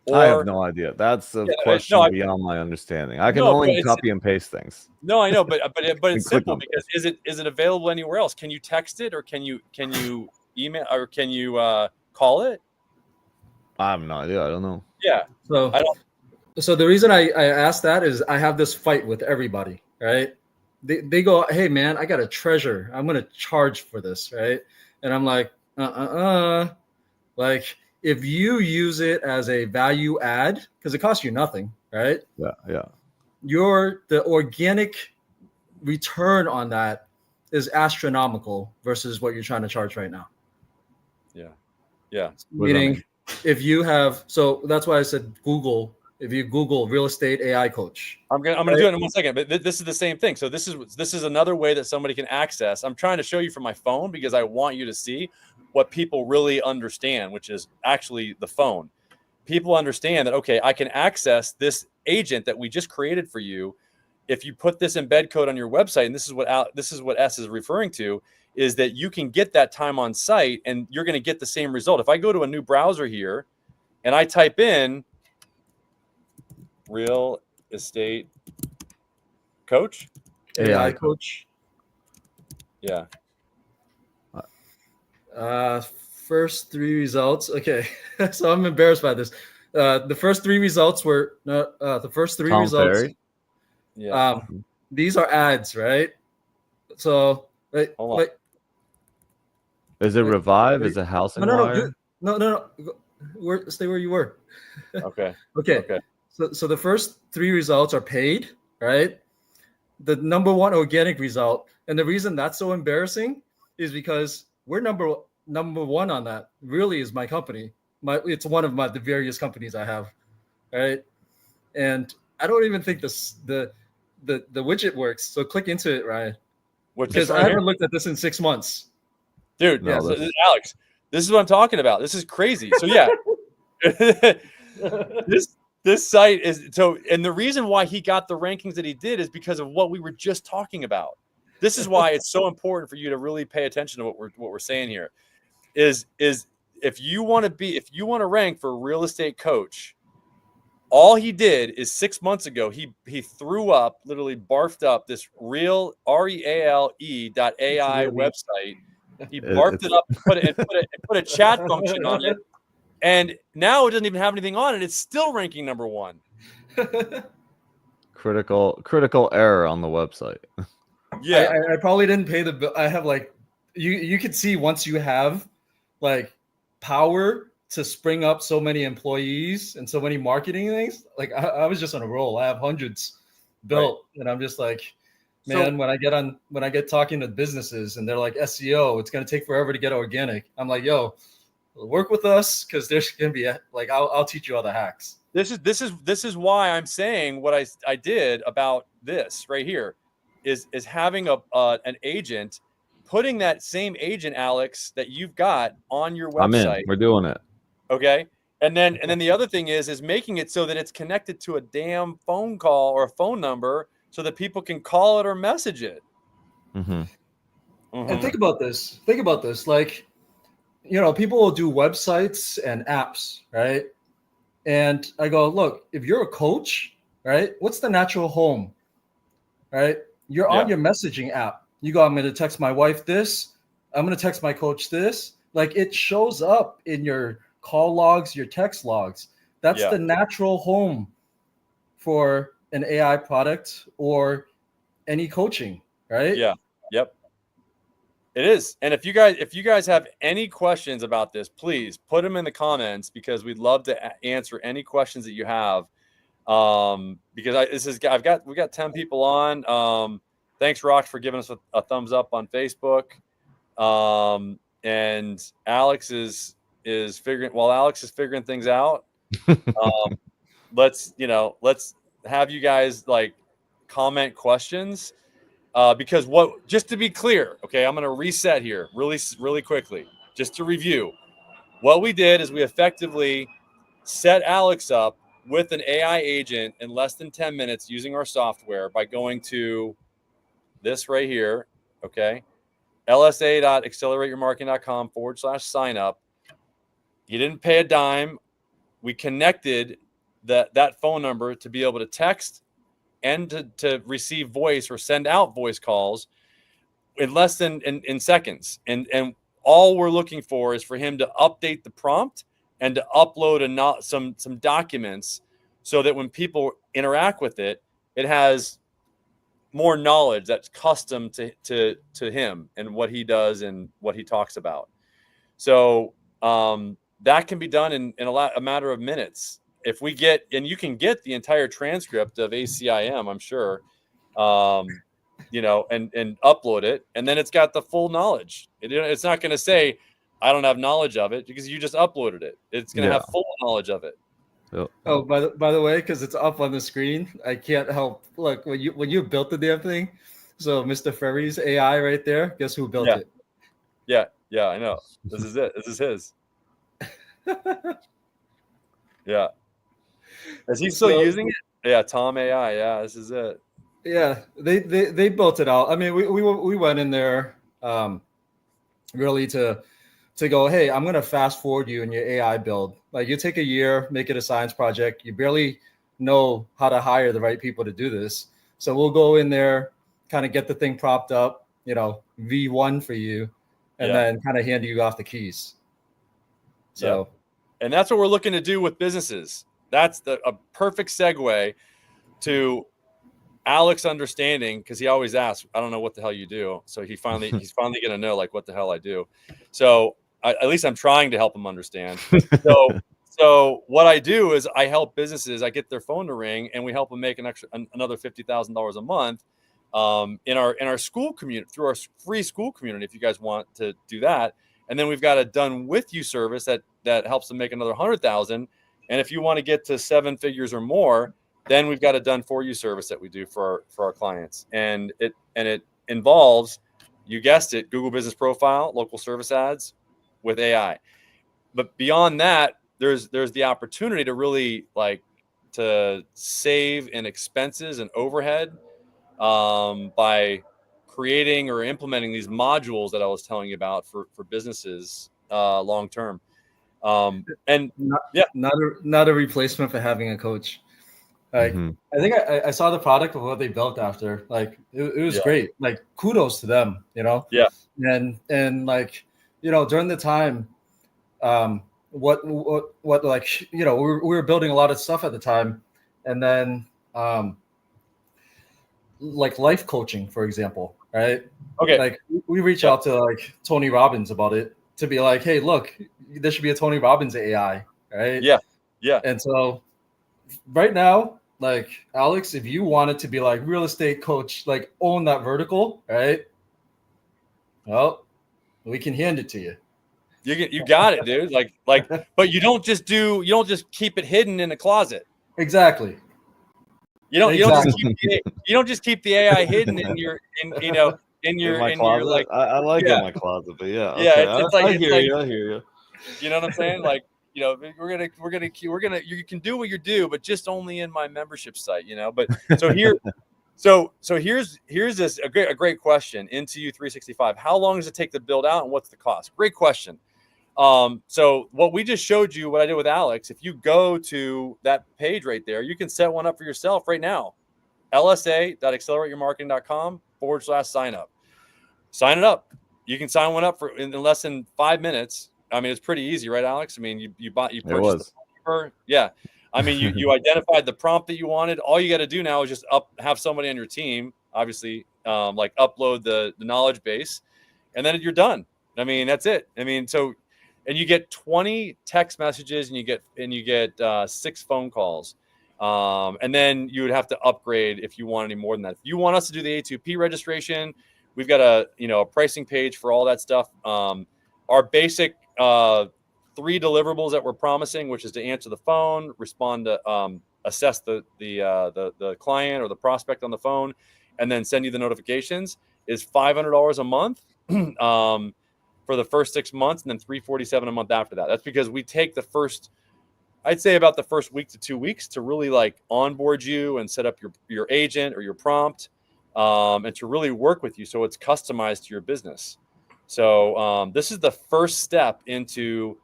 Or I have no idea. That's a question beyond my understanding. I can only copy and paste things. No, I know, but it's simple, because this. is it available anywhere else? Can you text it, or can you email, or can you call it? I have no idea. I don't know. Yeah. I don't. So the reason I asked that is I have this fight with everybody, right? They go, hey man, I got a treasure. I'm gonna charge for this, right? And I'm like, like, if you use it as a value add, because it costs you nothing, right? Yeah. The organic return on that is astronomical versus what you're trying to charge right now. Yeah. Meaning, if you have, so that's why I said Google. If you Google real estate AI coach, I'm gonna do it in 1 second, but this is the same thing. So this is another way that somebody can access. I'm trying to show you from my phone because I want you to see what people really understand, which is actually the phone. People understand that, okay, I can access this agent that we just created for you. If you put this embed code on your website, and this is what S is referring to, is that you can get that time on site and you're going to get the same result. If I go to a new browser here and I type in real estate coach, AI coach. Yeah. First 3 results. Okay. So I'm embarrassed by this. The first 3 results were the first 3 Tom results. Ferry. Yeah. These are ads, right? So wait. Is it Revive? Is it Housing Wire? No. Stay where you were. Okay. Okay. So the first 3 results are paid, right? The number 1 organic result, and the reason that's so embarrassing is because we're number 1 on that. Really, is my company. It's one of the various companies I have, right? And I don't even think the widget works. So click into it, Ryan, because I haven't looked at this in 6 months. dude. No, Yeah, so, that's Alex, this is what I'm talking about. This is crazy. So yeah, this site is so, and the reason why he got the rankings that he did is because of what we were just talking about. This is why it's so important for you to really pay attention to what we're saying here. Is if you want to rank for real estate coach, all he did is 6 months ago, he threw up, literally barfed up this reale.ai website. He barfed it's it up and put a chat function on it. And now it doesn't even have anything on it. It's still ranking number 1. critical error on the website. Yeah. I probably didn't pay the bill. I have like, you could see once you have like power to spring up so many employees and so many marketing things. Like I was just on a roll. I have hundreds built, and I'm just like, man, So- when I get talking to businesses and they're like, SEO, it's gonna take forever to get organic. I'm like, yo, work with us, because there's gonna be like, I'll teach you all the hacks. This is why I'm saying what I did about this right here is having an agent, putting that same agent, Alex, that you've got on your I'm in. website. We're doing it. Okay. And then the other thing is making it so that it's connected to a damn phone call or a phone number so that people can call it or message it. Mm-hmm. And think about this. Like, people will do websites and apps, right? And I go, look, if you're a coach, right, what's the natural home, right? You're on your messaging app. You go, I'm going to text my wife this. I'm going to text my coach this. Like, it shows up in your call logs, your text logs. That's the natural home for an AI product or any coaching, right? Yeah. Yep. It is. And if you guys have any questions about this, please put them in the comments, because we'd love to answer any questions that you have. Because we got 10 people on. Thanks, Rox, for giving us a thumbs up on Facebook. And Alex is figuring things out. Let's have you guys like comment questions. Because just to be clear, okay, I'm going to reset here really, really quickly, just to review. What we did is we effectively set Alex up with an AI agent in less than 10 minutes using our software by going to this right here, okay, lsa.accelerateyourmarketing.com/sign up. You didn't pay a dime. We connected that phone number to be able to text and to receive voice or send out voice calls in less than in seconds. And all we're looking for is for him to update the prompt and to upload some documents so that when people interact with it, it has more knowledge that's custom to him and what he does and what he talks about. So that can be done in a matter of minutes. If we get, and you can get the entire transcript of ACIM, I'm sure, and upload it, and then it's got the full knowledge. It's not going to say, I don't have knowledge of it, because you just uploaded it. It's going to have full knowledge of it. Yep. Oh, by the way, because it's up on the screen, I can't help. Look, when you built the damn thing, so Mr. Ferry's AI right there, guess who built it? Yeah, I know. This is it. This is his. Yeah. Is he still using it? Yeah, Tom AI. Yeah, this is it. Yeah, they built it out. I mean, we went in there really to go, hey, I'm gonna fast forward you in your AI build. Like, you take a year, make it a science project. You barely know how to hire the right people to do this. So we'll go in there, kind of get the thing propped up, V1 for you, and then kind of hand you off the keys. So, and that's what we're looking to do with businesses. That's a perfect segue to Alex understanding, because he always asks, I don't know what the hell you do. So he's finally going to know, like, what the hell I do. So at least I'm trying to help him understand. So what I do is I help businesses. I get their phone to ring, and we help them make another $50,000 a month in our school community, through our free school community, if you guys want to do that. And then we've got a done with you service that helps them make another 100,000. And if you want to get to 7 figures or more, then we've got a done for you service that we do for our clients. And it involves you guessed it, Google Business Profile, local service ads with AI. But beyond that, there's the opportunity to really like to save in expenses and overhead by creating or implementing these modules that I was telling you about for businesses long term. And not a replacement for having a coach. Like I think I saw the product of what they built after. Like it was great. Like kudos to them, you know. Yeah. And like, you know, during the time, what like, you know, we were building a lot of stuff at the time, and then like life coaching, for example, right? Okay. Like we reach out to like Tony Robbins about it to be like, hey, look, there should be a Tony Robbins AI, right? Yeah. Yeah. And so right now, like Alex, if you wanted to be like real estate coach, like own that vertical, right? Well, we can hand it to you. You got it, dude. Like, but you don't just keep it hidden in a closet. Exactly. You don't just keep the AI hidden in your closet. like. I like in my closet, but yeah. Yeah, okay. it's like I hear you. You know what I'm saying? Like, you know, you can do what you do, but just only in my membership site, you know. But so here, so here's this a great question into you 365. How long does it take to build out, and what's the cost? Great question. So what we just showed you, what I did with Alex, if you go to that page right there, you can set one up for yourself right now. lsa.accelerateyourmarketing.com/sign up. Sign it up. You can sign one up for in less than 5 minutes. I mean, it's pretty easy, right, Alex? I mean, you purchased the paper. Yeah. I mean, you identified the prompt that you wanted. All you got to do now is just have somebody on your team, obviously, like upload the knowledge base, and then you're done. I mean, that's it. I mean, and you get 20 text messages, and you get 6 phone calls. And then you would have to upgrade if you want any more than that. If you want us to do the A2P registration, we've got a pricing page for all that stuff. Our basic 3 deliverables that we're promising, which is to answer the phone, respond to assess the client or the prospect on the phone, and then send you the notifications, is $500 a month for the first 6 months, and then $347 a month after that. That's because we take I'd say about the first week to 2 weeks to really like onboard you and set up your agent or your prompt, and to really work with you so it's customized to your business. So this is the first step into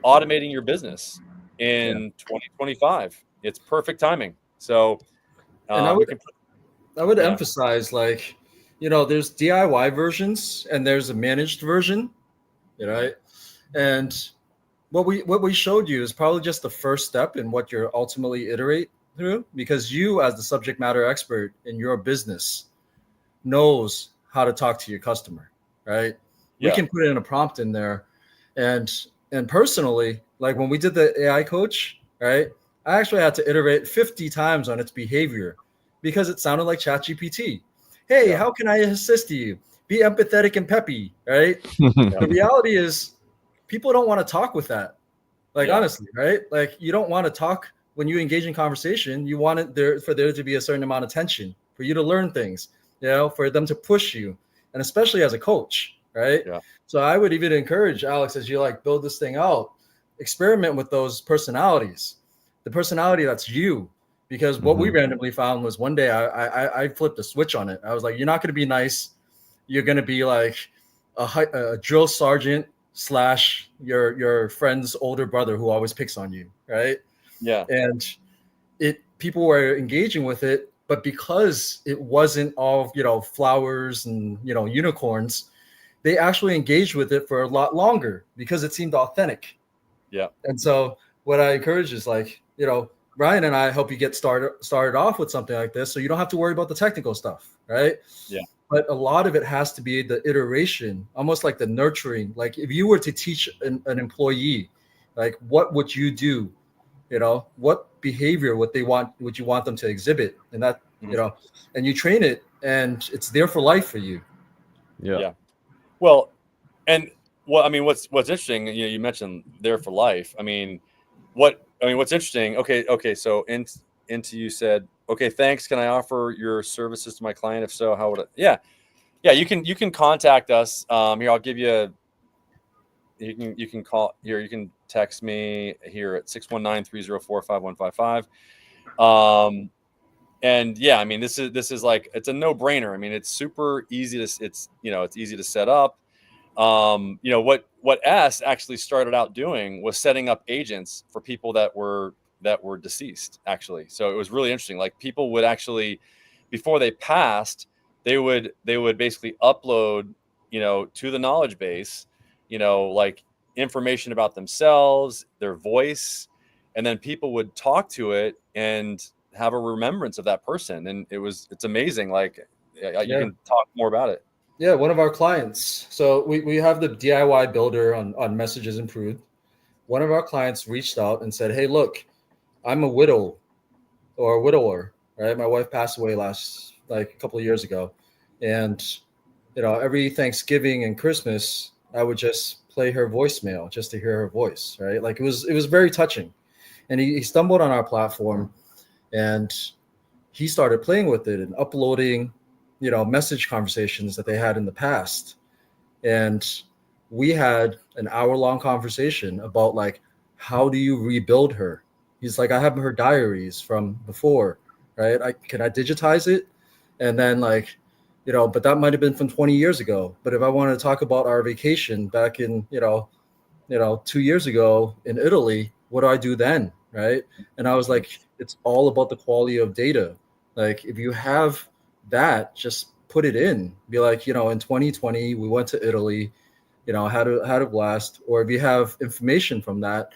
automating your business in 2025. It's perfect timing. So and I would emphasize, like, you know, there's DIY versions and there's a managed version, right? And what we showed you is probably just the first step in what you're ultimately iterate through, because you, as the subject matter expert in your business, knows how to talk to your customer, right? We can put in a prompt in there, and personally, like when we did the AI coach, right, I actually had to iterate 50 times on its behavior because it sounded like ChatGPT. Hey, how can I assist you? Be empathetic and peppy, right? The reality is, people don't want to talk with that. Like, honestly, right? Like, you don't want to talk when you engage in conversation. You want it for there to be a certain amount of tension, for you to learn things, you know, for them to push you, and especially as a coach, right? Yeah. So I would even encourage Alex, as you like build this thing out, experiment with those personalities, the personality that's you. Because what we randomly found was one day I flipped a switch on it. I was like, you're not going to be nice. You're going to be like a drill sergeant / your friend's older brother who always picks on you, right? Yeah. And people were engaging with it, but because it wasn't all, you know, flowers and, you know, unicorns, they actually engaged with it for a lot longer because it seemed authentic. Yeah. And so what I encourage is, like, you know, Ryan and I help you get started off with something like this, so you don't have to worry about the technical stuff, right? Yeah. But a lot of it has to be the iteration, almost like the nurturing. Like, if you were to teach an employee, like, what would you do? You know, what behavior would you want them to exhibit? And that, you know, and you train it, and it's there for life for you. Yeah. Well, and I mean, what's interesting, you know, you mentioned there for life. I mean, what's interesting. Okay. So into you said, okay, thanks. Can I offer your services to my client? If so, how would it? Yeah. Yeah, you can contact us. Here, I'll give you. You can call here. You can text me here at 619-304-5155. And yeah, I mean, this is like, it's a no brainer. I mean, it's super easy to, it's easy to set up. What S actually started out doing was setting up agents for people that were deceased, actually. So it was really interesting. Like, people would actually, before they passed, they would basically upload, to the knowledge base, like information about themselves, their voice, and then people would talk to it and have a remembrance of that person. And it's amazing. Like, you can talk more about it. Yeah, one of our clients. So we have the DIY builder on Messages Improved. One of our clients reached out and said, "Hey, look, I'm a widow or a widower, right? My wife passed away a couple of years ago, and every Thanksgiving and Christmas, I would just play her voicemail just to hear her voice, right? Like, it was very touching." And he stumbled on our platform, and he started playing with it and uploading, message conversations that they had in the past. And we had an hour-long conversation about, like, how do you rebuild her? He's like, "I have her diaries from before, right? Can I digitize it?" And then, like, but that might have been from 20 years ago. But if I want to talk about our vacation back in, 2 years ago in Italy, what do I do then? Right. And I was like, it's all about the quality of data. Like, if you have that, just put it in. Be like, in 2020, we went to Italy, had a blast. Or if you have information from that,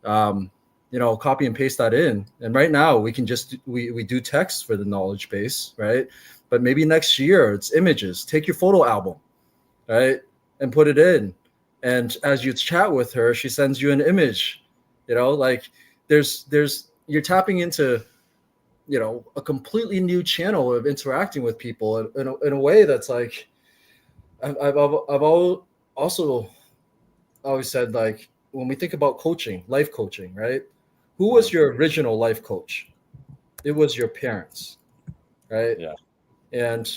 copy and paste that in. And right now we can just, we do text for the knowledge base, right? But maybe next year it's images. Take your photo album, right, and put it in. And as you chat with her, she sends you an image. Like, there's you're tapping into a completely new channel of interacting with people in a way that's like, I've also always said, like, when we think about coaching, life coaching, right? Who was your original life coach? It was your parents, right? Yeah. And,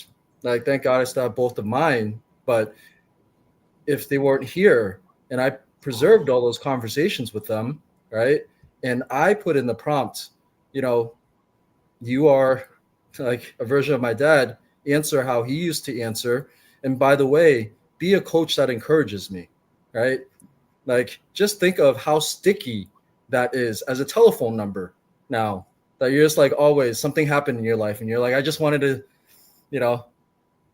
like, thank God I still have both of mine. But if they weren't here and I preserved all those conversations with them, right? And I put in the prompt, you are like a version of my dad, answer how he used to answer. And by the way, be a coach that encourages me, right? Like, just think of how sticky that is as a telephone number now, that you're just like, always something happened in your life and you're like, I just wanted to,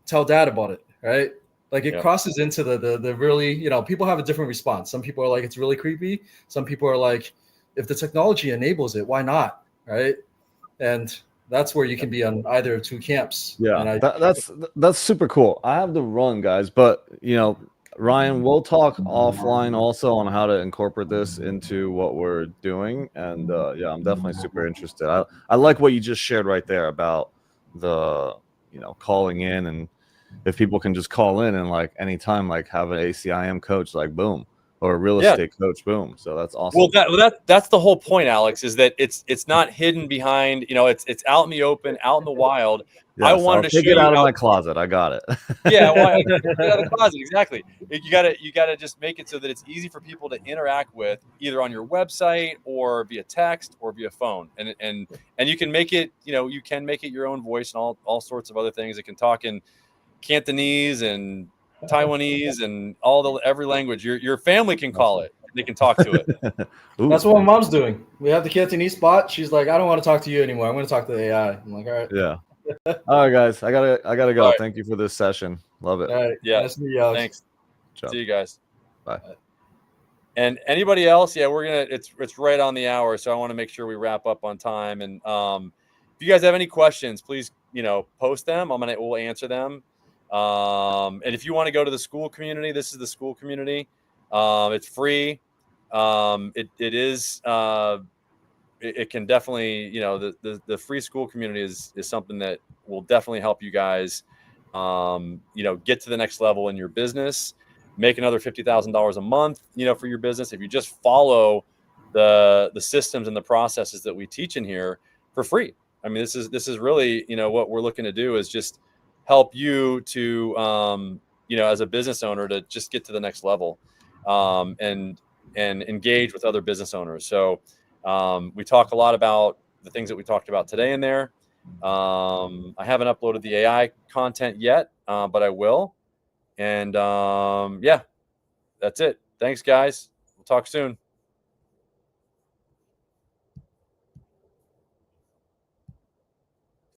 tell dad about it, right? Like, it crosses into the really, people have a different response. Some people are like, it's really creepy. Some people are like, if the technology enables it, why not, right? And that's where you can be on either of two camps. Yeah, And that's super cool. I have to run, guys, but Ryan, we'll talk offline also on how to incorporate this into what we're doing. And yeah, I'm definitely super interested. I like what you just shared right there about the calling in, and if people can just call in and, like, anytime, like, have an ACIM coach, like, boom, or a real estate coach, boom. So that's awesome. Well, that's the whole point, Alex, is that it's not hidden behind, it's out in the open, out in the wild. Yes, I wanted I'll to take show it you out of how. my closet. I got it. Yeah, well, get out of the closet, exactly. You gotta just make it so that it's easy for people to interact with, either on your website or via text or via phone, and you can make it, you can make it your own voice and all sorts of other things. It can talk in Cantonese and Taiwanese and every language. Your family can call it. They can talk to it. Ooh, that's what my mom's doing. We have the Cantonese spot. She's like, I don't want to talk to you anymore. I'm going to talk to the AI. I'm like, all right. yeah. All right, guys. I gotta go. Right. Thank you for this session. Love it. All right. Yeah. Nice to meet you, Alex. Thanks. See you guys. Bye. And anybody else? Yeah, it's right on the hour, so I want to make sure we wrap up on time. And if you guys have any questions, please, post them. We'll answer them. And if you want to go to the school community, this is the school community. It's free. It is. It can definitely, the free school community is something that will definitely help you guys, get to the next level in your business, make another $50,000 a month, for your business. If you just follow the systems and the processes that we teach in here for free. I mean, this is really, what we're looking to do is just help you to, you know, as a business owner, to just get to the next level, and engage with other business owners. So we talk a lot about the things that we talked about today in there. I haven't uploaded the AI content yet, but I will. And yeah, that's it. Thanks, guys. We'll talk soon.